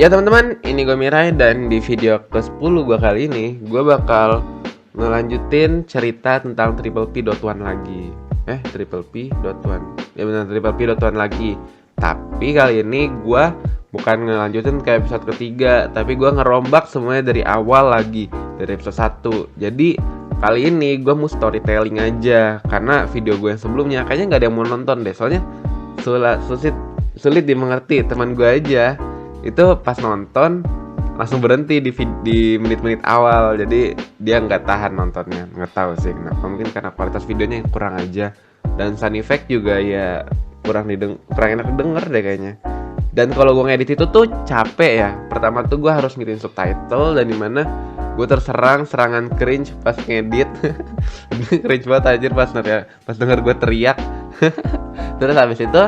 Ya teman-teman, ini gue Mirai dan di video ke-10 gue kali ini gue bakal ngelanjutin cerita tentang Triple P Dot One lagi. Triple P Dot One. Ya benar, Triple P Dot One lagi. Tapi kali ini gue bukan ngelanjutin kayak episode ketiga, tapi gue ngerombak semuanya dari awal lagi, dari episode 1. Jadi kali ini gue mau storytelling aja, karena video gue yang sebelumnya kayaknya nggak ada yang mau nonton deh. Soalnya sulit dimengerti. Teman gue aja itu pas nonton langsung berhenti di menit-menit awal, jadi dia nggak tahan nontonnya. Nggak tahu sih kenapa, mungkin karena kualitas videonya yang kurang aja, dan sound effect juga ya kurang enak denger deh kayaknya. Dan kalau gue ngedit itu tuh capek ya. Pertama tuh gue harus ngirim subtitle, dan dimana gue serangan cringe pas ngedit. Cringe banget anjir pas denger gue teriak. Terus habis itu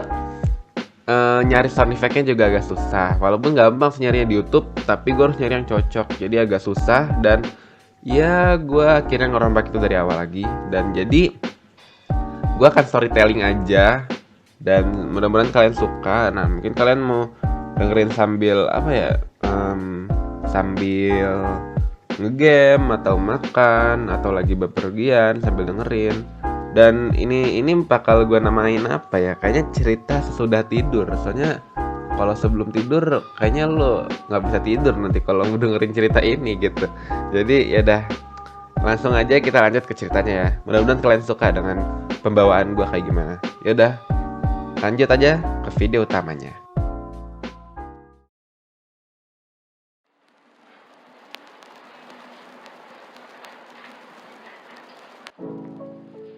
nyari sound effect-nya juga agak susah. Walaupun gampang sih nyarinya di YouTube, tapi gue harus nyari yang cocok. Jadi agak susah, dan ya gue akhirnya ngerombak itu dari awal lagi. Dan jadi gue akan storytelling aja, dan mudah-mudahan kalian suka. Nah, mungkin kalian mau dengerin sambil sambil ngegame atau makan atau lagi bepergian sambil dengerin. Dan ini bakal gue namain apa ya? Kayaknya cerita sesudah tidur. Soalnya kalau sebelum tidur kayaknya lo nggak bisa tidur nanti kalau dengerin cerita ini gitu. Jadi ya dah, langsung aja kita lanjut ke ceritanya ya. Mudah-mudahan kalian suka dengan pembawaan gue kayak gimana. Ya udah, lanjut aja ke video utamanya.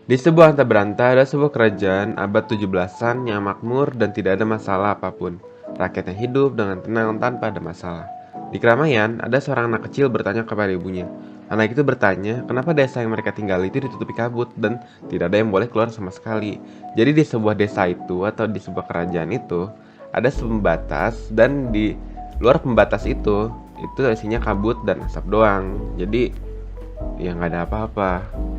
Di sebuah antah berantah ada sebuah kerajaan abad 17-an yang makmur dan tidak ada masalah apapun. Rakyatnya hidup dengan tenang tanpa ada masalah. Di keramaian, ada seorang anak kecil bertanya kepada ibunya. Anak itu bertanya, kenapa desa yang mereka tinggali itu ditutupi kabut dan tidak ada yang boleh keluar sama sekali. Jadi di sebuah desa itu atau di sebuah kerajaan itu ada pembatas, dan di luar pembatas itu isinya kabut dan asap doang. Jadi ya nggak ada apa-apa.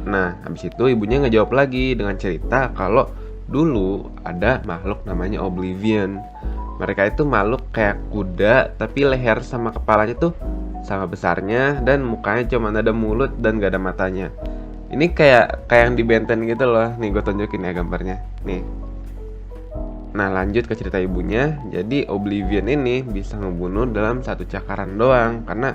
Nah, habis itu ibunya ngejawab lagi dengan cerita kalau dulu ada makhluk namanya Oblivion. Mereka itu makhluk kayak kuda, tapi leher sama kepalanya tuh sama besarnya, dan mukanya cuma ada mulut dan gak ada matanya. Ini kayak yang di Benten gitu loh. Nih gue tunjukin ya gambarnya. Nih. Nah, lanjut ke cerita ibunya. Jadi Oblivion ini bisa ngebunuh dalam satu cakaran doang, karena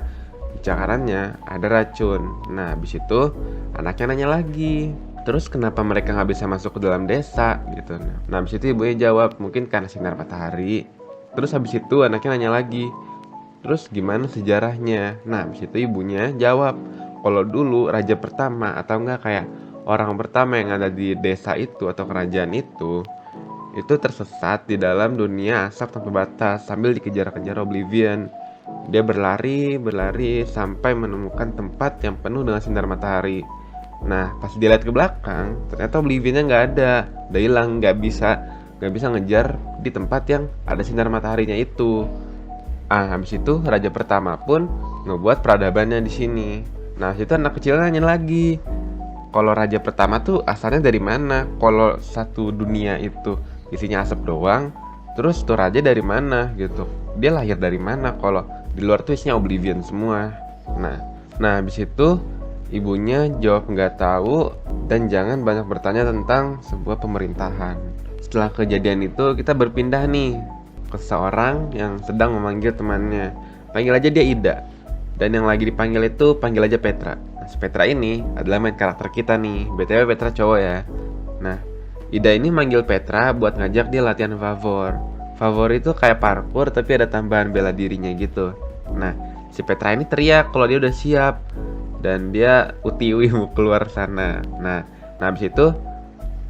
di cakarannya ada racun. Nah, habis itu anaknya nanya lagi, terus kenapa mereka nggak bisa masuk ke dalam desa gitu. Nah, habis itu ibunya jawab, mungkin karena sinar matahari. Terus habis itu anaknya nanya lagi, terus gimana sejarahnya? Nah, habis itu ibunya jawab, kalau dulu raja pertama atau enggak kayak orang pertama yang ada di desa itu atau kerajaan itu tersesat di dalam dunia asap tanpa batas sambil dikejar-kejar Oblivion. Dia berlari sampai menemukan tempat yang penuh dengan sinar matahari. Nah, pas dia lihat ke belakang, ternyata Oblivionnya nggak ada, udah hilang, nggak bisa ngejar di tempat yang ada sinar mataharinya itu. Habis itu raja pertama pun ngebuat peradabannya di sini. Nah, situ anak kecil nanya lagi, kalau raja pertama tuh asalnya dari mana? Kalau satu dunia itu isinya asap doang, terus tuh raja dari mana gitu? Dia lahir dari mana kalau di luar tuh isinya Oblivion semua? Nah, habis itu ibunya jawab nggak tahu, dan jangan banyak bertanya tentang sebuah pemerintahan. Setelah kejadian itu kita berpindah nih ke seorang yang sedang memanggil temannya. Panggil aja dia Ida. Dan yang lagi dipanggil itu panggil aja Petra. Nah, si Petra ini adalah main karakter kita nih. BTW Petra cowok ya. Nah, Ida ini manggil Petra buat ngajak dia latihan favor. Favor itu kayak parkour tapi ada tambahan bela dirinya gitu. Nah, si Petra ini teriak kalau dia udah siap, dan dia utiwi mau keluar sana. Nah, habis itu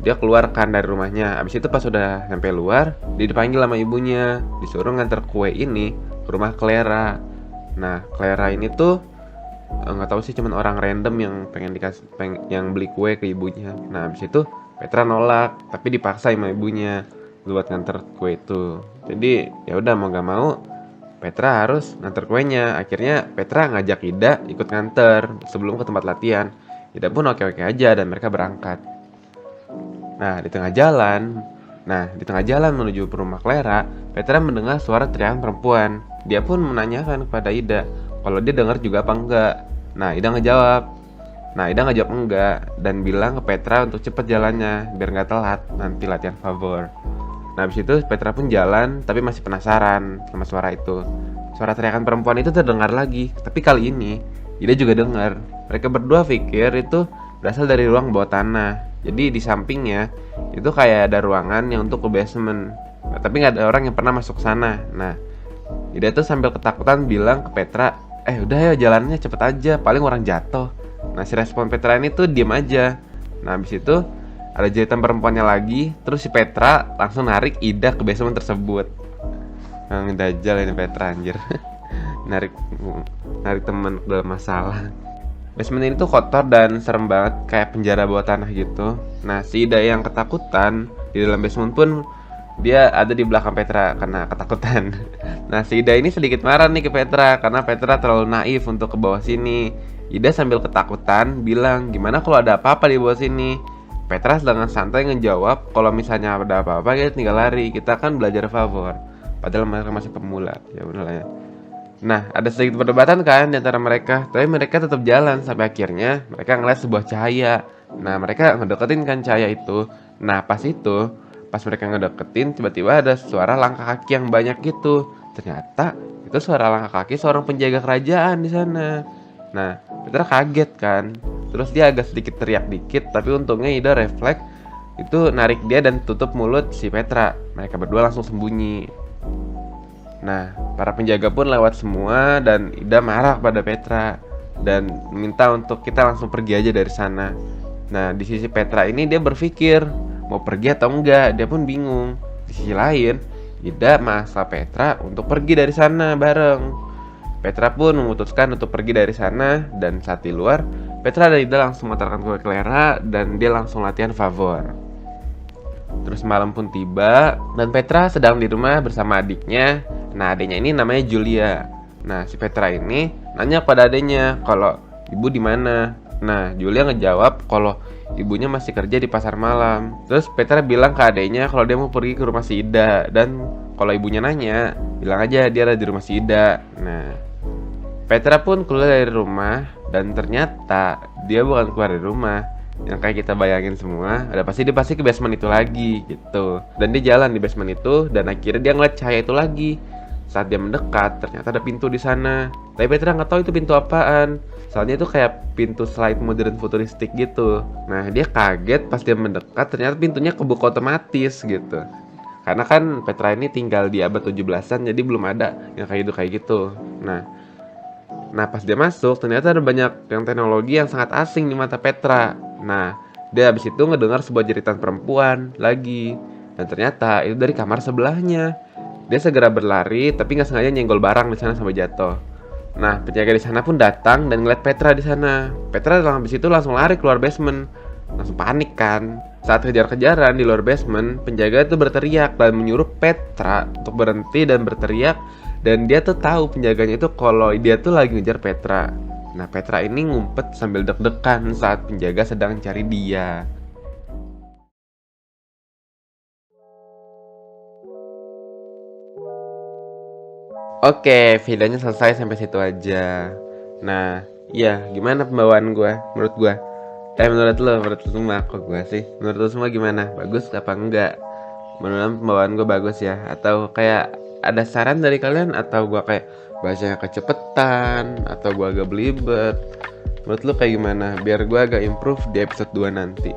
dia keluarkan dari rumahnya. Habis itu pas udah sampai luar, dia dipanggil sama ibunya, disuruh nganter kue ini ke rumah Clara. Nah, Clara ini tuh nggak tahu sih, cuman orang random yang yang beli kue ke ibunya. Nah, habis itu Petra nolak, tapi dipaksa sama ibunya buat nganter kue itu. Jadi ya udah, mau gak mau Petra harus nganter kuenya. Akhirnya Petra ngajak Ida ikut nganter sebelum ke tempat latihan. Ida pun oke-oke aja, dan mereka berangkat. Nah, di tengah jalan Nah, di tengah jalan menuju rumah Clara, Petra mendengar suara teriakan perempuan. Dia pun menanyakan kepada Ida kalau dia dengar juga apa enggak. Nah, Ida ngejawab enggak dan bilang ke Petra untuk cepet jalannya biar nggak telat nanti latihan favor. Nah, habis itu Petra pun jalan tapi masih penasaran sama suara itu. Suara teriakan perempuan itu terdengar lagi, tapi kali ini Ida juga dengar. Mereka berdua pikir itu berasal dari ruang bawah tanah. Jadi di sampingnya itu kayak ada ruangan yang untuk ke basement. Nah, tapi nggak ada orang yang pernah masuk sana. Nah, Ida tuh sambil ketakutan bilang ke Petra, udah ya jalannya cepet aja, paling orang jatuh. Nah, si respon Petra ini tuh diem aja. Nah, habis itu ada jahitan perempuannya lagi. Terus si Petra langsung narik Ida ke basement tersebut. Yang dajal ini Petra anjir. narik teman ke dalam masalah. Basement ini tuh kotor dan serem banget, kayak penjara bawah tanah gitu. Nah, si Ida yang ketakutan di dalam basement pun dia ada di belakang Petra karena ketakutan. Nah, si Ida ini sedikit marah nih ke Petra karena Petra terlalu naif untuk ke bawah sini. Ida sambil ketakutan bilang, gimana kalau ada apa-apa di bawah sini? Petra dengan santai ngejawab, kalau misalnya ada apa-apa kita tinggal lari, kita kan belajar favor. Padahal mereka masih pemula, ya bener lah ya. Nah, ada sedikit perdebatan kan di antara mereka, tapi mereka tetap jalan sampai akhirnya mereka ngeliat sebuah cahaya. Nah, mereka ngedeketin kan cahaya itu. Nah, pas mereka ngedeketin, tiba-tiba ada suara langkah kaki yang banyak gitu. Ternyata itu suara langkah kaki seorang penjaga kerajaan di sana. Nah, Petra kaget kan. Terus dia agak sedikit teriak dikit, tapi untungnya Ida refleks itu narik dia dan tutup mulut si Petra. Mereka berdua langsung sembunyi. Nah, para penjaga pun lewat semua dan Ida marah pada Petra dan minta untuk kita langsung pergi aja dari sana. Nah, di sisi Petra ini dia berpikir mau pergi atau enggak, dia pun bingung. Di sisi lain, Ida maksa Petra untuk pergi dari sana bareng. Petra pun memutuskan untuk pergi dari sana dan saat di luar, Petra dan Ida langsung mengantarkan ke Clara dan dia langsung latihan favor. Terus malam pun tiba dan Petra sedang di rumah bersama adiknya. Nah, adiknya ini namanya Julia. Nah, si Petra ini nanya pada adiknya kalau ibu di mana. Nah, Julia ngejawab kalau ibunya masih kerja di pasar malam. Terus Petra bilang ke adiknya kalau dia mau pergi ke rumah si Ida dan kalau ibunya nanya, bilang aja dia ada di rumah si Ida. Nah, Petra pun keluar dari rumah dan ternyata dia bukan keluar dari rumah yang kayak kita bayangin semua. Dia pasti ke basement itu lagi gitu. Dan dia jalan di basement itu dan akhirnya dia ngeliat cahaya itu lagi. Saat dia mendekat, ternyata ada pintu di sana. Tapi Petra nggak tahu itu pintu apaan. Soalnya itu kayak pintu slide modern futuristik gitu. Nah, dia kaget pas dia mendekat, ternyata pintunya kebuka otomatis gitu. Karena kan Petra ini tinggal di abad 17-an, jadi belum ada yang kayak gitu. Nah, pas dia masuk, ternyata ada banyak yang teknologi yang sangat asing di mata Petra. Nah, dia habis itu ngedengar sebuah jeritan perempuan lagi. Dan ternyata itu dari kamar sebelahnya. Dia segera berlari, tapi nggak sengaja nyenggol barang di sana sampai jatuh. Nah, penjaga di sana pun datang dan ngeliat Petra di sana. Petra habis itu langsung lari keluar basement. Langsung panik kan. Saat kejar-kejaran di luar basement, penjaga itu berteriak dan menyuruh Petra untuk berhenti dan berteriak. Dan dia tuh tahu penjaganya itu kalau dia tuh lagi ngejar Petra. Nah, Petra ini ngumpet sambil deg-degan saat penjaga sedang cari dia. Oke, videonya selesai sampai situ aja. Nah, iya, gimana pembawaan gue? Menurut lu semua kok gue sih? Menurut lu semua gimana? Bagus apa enggak? Menurut pembawaan gue bagus ya? Atau kayak ada saran dari kalian? Atau gue kayak bahasanya kecepetan? Atau gue agak belibet? Menurut lu kayak gimana? Biar gue agak improve di episode 2 nanti.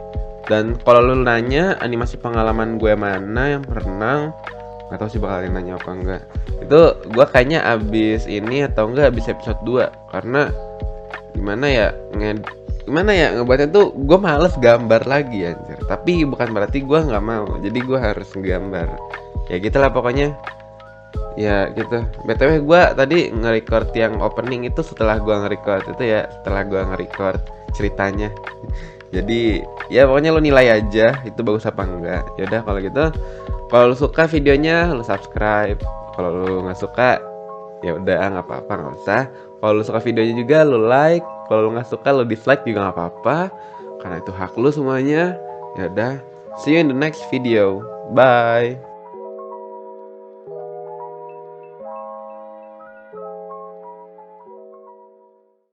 Dan kalau lu nanya animasi pengalaman gue mana yang pernah, nggak tahu sih bakal nanya apa enggak. Itu gue kayaknya abis ini atau enggak abis episode 2. Karena gimana ya ngebuatnya tuh gue males gambar lagi anjir. Tapi bukan berarti gue nggak mau, jadi gue harus gambar. Ya gitulah pokoknya. Ya gitu. BTW gue tadi nge-record yang opening itu setelah gue nge-record ceritanya. Jadi ya pokoknya lo nilai aja itu bagus apa enggak. Yaudah kalau gitu, kalau lo suka videonya lo subscribe. Kalau lo nggak suka ya udah nggak apa-apa, nggak usah. Kalau lo suka videonya juga lo like. Kalau lo nggak suka lo dislike juga nggak apa-apa, karena itu hak lo semuanya. Ya udah, see you in the next video. Bye.